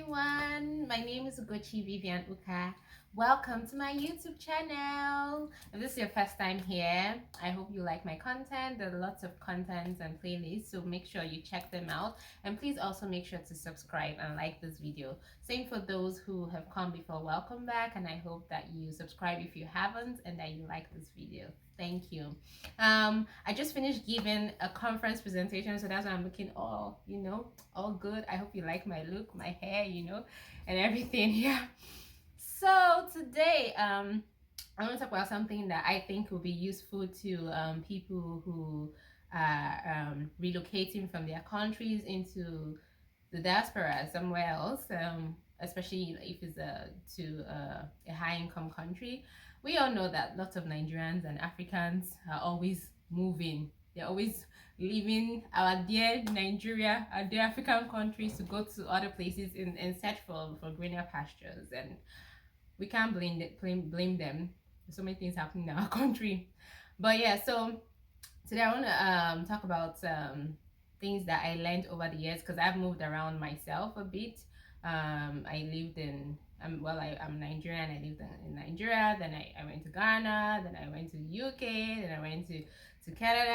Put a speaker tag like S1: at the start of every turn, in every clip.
S1: everyone, my name is Ugochi Vivian Uka. Welcome to my YouTube channel. If this is your first time here, I hope you like my content. There are lots of contents and playlists, so make sure you check them out. And please also make sure to subscribe and like this video. Same for those who have come before, welcome back, and I hope that you subscribe if you haven't and that you like this video. Thank you. I just finished giving a conference presentation, so that's why I'm looking all good. I hope you like my look, my hair, and everything. Yeah. So today, I want to talk about something that I think will be useful to people who are relocating from their countries into the diaspora somewhere else, especially if it's a high income country. We all know that lots of Nigerians and Africans are always moving. They're always leaving our dear Nigeria, our dear African countries to go to other places in search for greener pastures. And we can't blame them. There's so many things happening in our country. But yeah, so today I want to talk about things that I learned over the years because I've moved around myself a bit. I lived in I'm Nigerian. I lived in Nigeria. Then I went to Ghana. Then I went to UK. Then I went to Canada.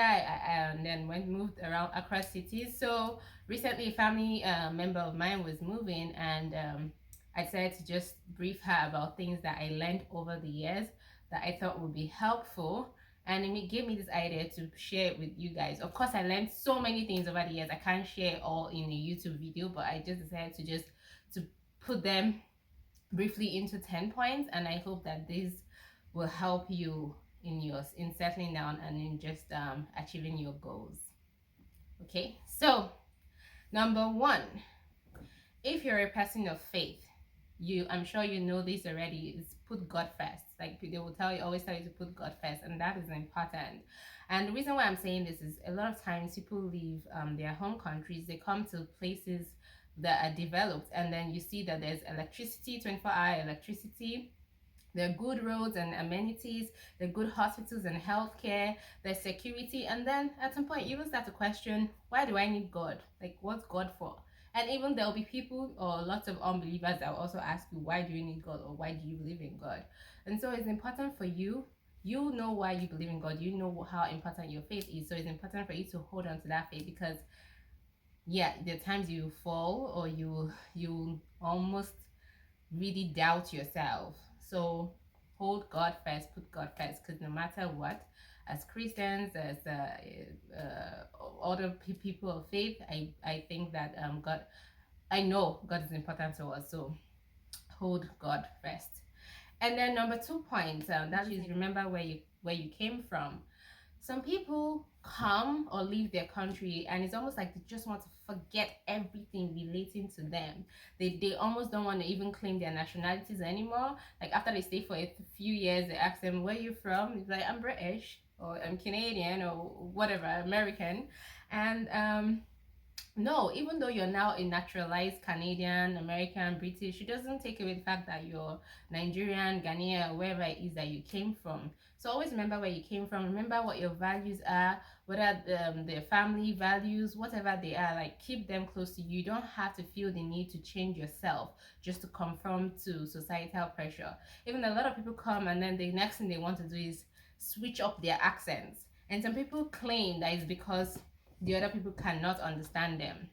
S1: And then moved around across cities. So recently, a family member of mine was moving, and I decided to just brief her about things that I learned over the years that I thought would be helpful, and it gave me this idea to share it with you guys. Of course, I learned so many things over the years. I can't share it all in a YouTube video, but I just decided to put them briefly into 10 points, and I hope that this will help you in settling down and in just achieving your goals. Okay, so number one, if you're a person of faith, I'm sure you know this already, is put God first. Like they will always tell you to put God first, and that is important. And the reason why I'm saying this is a lot of times people leave their home countries, they come to places that are developed, and then you see that there's electricity, 24-hour electricity, there are good roads and amenities, there are good hospitals and healthcare, there's security, and then at some point you will start to question, why do I need God? Like, what's God for? And even there'll be people or lots of unbelievers that will also ask you, why do you need God, or why do you believe in God? And so it's important for you. You know why you believe in God. You know how important your faith is. So it's important for you to hold on to that faith, because yeah, there are times you fall or you almost really doubt yourself. So hold God first, put God first, because no matter what, as Christians, as other people of faith, I think that I know God is important to us. So hold God first. And then number 2 point, that is, remember where you came from. Some people come or leave their country, and it's almost like they just want to forget everything relating to them. They almost don't want to even claim their nationalities anymore. Like after they stay for a few years, they ask them, where are you from? It's like, I'm British, or I'm Canadian, or whatever, American. And no, even though you're now a naturalized Canadian, American, British, it doesn't take away the fact that you're Nigerian, Ghanaian, wherever it is that you came from. So always remember where you came from. Remember what your values are, whether their family values, whatever they are, like keep them close to you. You don't have to feel the need to change yourself just to conform to societal pressure. Even a lot of people come and then the next thing they want to do is switch up their accents. And some people claim that it's because the other people cannot understand them,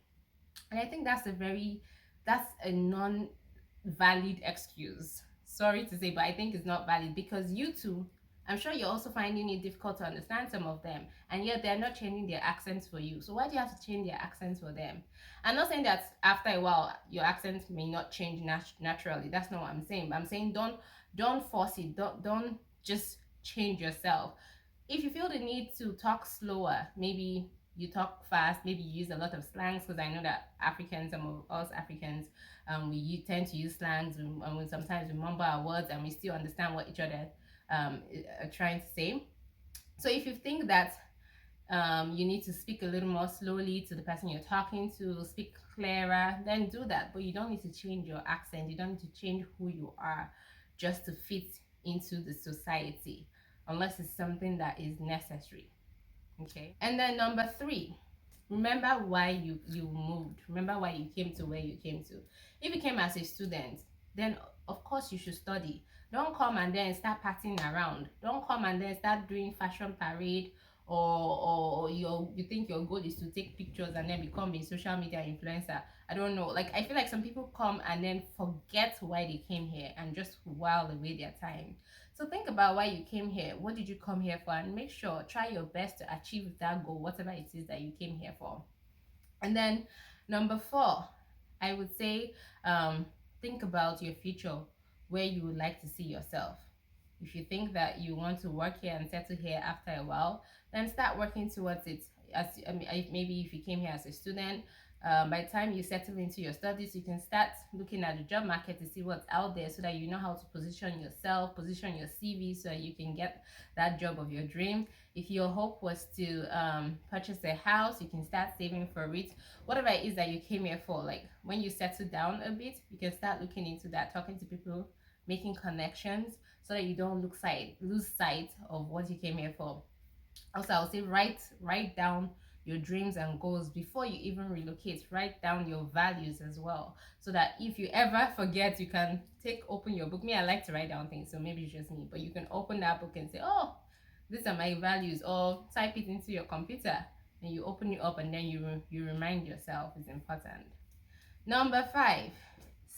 S1: and I think that's a non-valid excuse. Sorry to say, but I think it's not valid, because you too, I'm sure you're also finding it difficult to understand some of them, and yet they're not changing their accents for you. So why do you have to change their accents for them? I'm not saying that after a while your accent may not change naturally. That's not what I'm saying. But I'm saying don't force it. Don't just change yourself. If you feel the need to talk slower, maybe you talk fast, maybe you use a lot of slangs, because I know that Africans, some of us Africans, we tend to use slangs, and sometimes we mumble our words and we still understand what each other are trying to say. So if you think that you need to speak a little more slowly to the person you're talking to, speak clearer, then do that. But you don't need to change your accent. You don't need to change who you are just to fit into the society, unless it's something that is necessary. Okay. And then number 3, Remember why you moved. Remember why you came to where you came to. If you came as a student, then of course you should study. Don't come and then start partying around. Don't come and then start doing fashion parade, or you think your goal is to take pictures and then become a social media influencer. I don't know. Like, I feel like some people come and then forget why they came here and just while away their time. So think about why you came here. What did you come here for? And make sure, try your best to achieve that goal, whatever it is that you came here for. And then number four, I would say, think about your future, where you would like to see yourself. If you think that you want to work here and settle here after a while, then start working towards it. As I mean, maybe if you came here as a student, by the time you settle into your studies, you can start looking at the job market to see what's out there, so that you know how to position yourself, position your CV, so that you can get that job of your dream. If your hope was to purchase a house, you can start saving for it. Whatever it is that you came here for, like when you settle down a bit, you can start looking into that, talking to people, making connections, so that you don't lose sight of what you came here for. Also, I would say write down your dreams and goals before you even relocate. Write down your values as well, so that if you ever forget, you can open your book. Me, I like to write down things, so maybe it's just me, but you can open that book and say, oh, these are my values, or type it into your computer and you open it up, and then you remind yourself. It's important. Number five,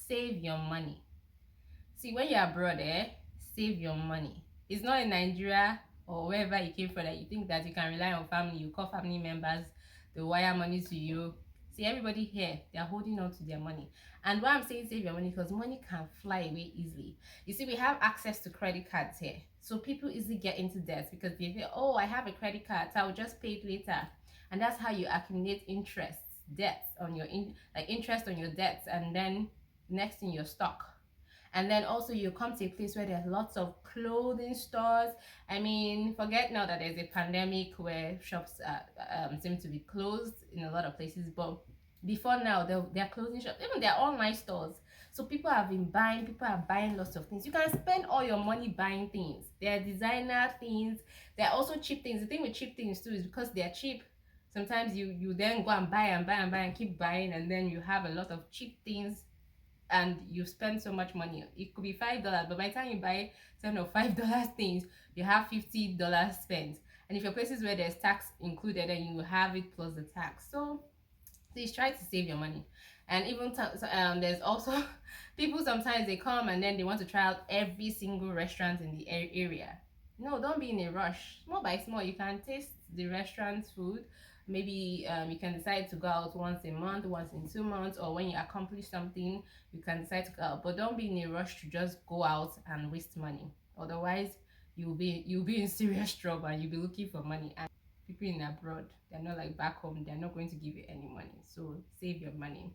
S1: save your money. See, when you're abroad, save your money. It's not in Nigeria or wherever you came from that you think that you can rely on family. You call family members, they wire money to you. See, everybody here, they're holding on to their money. And why I'm saying save your money, because money can fly away easily. You see, we have access to credit cards here. So people easily get into debt because they say, oh, I have a credit card, so I'll just pay it later. And that's how you accumulate interest, debts on your interest on your debts, and then next in your stock. And then also you come to a place where there's lots of clothing stores. I mean, forget now that there's a pandemic where shops seem to be closed in a lot of places, but before now they're clothing shops, even their online stores. So people are buying lots of things. You can spend all your money buying things. They're designer things. They're also cheap things. The thing with cheap things too is because they're cheap, sometimes you then go and buy and keep buying, and then you have a lot of cheap things and you spend so much money. It could be $5, but by the time you buy $5 things, you have $50 spent. And if you're places where there's tax included, then you have it plus the tax. So please try to save your money. And even there's also people, sometimes they come and then they want to try out every single restaurant in the area. No, don't be in a rush. Small by small, you can taste the restaurant's food. Maybe you can decide to go out once a month, once in 2 months, or when you accomplish something, you can decide to go out. But don't be in a rush to just go out and waste money. Otherwise, you'll be in serious trouble, and you'll be looking for money. People in abroad, they're not like back home, they're not going to give you any money. So save your money.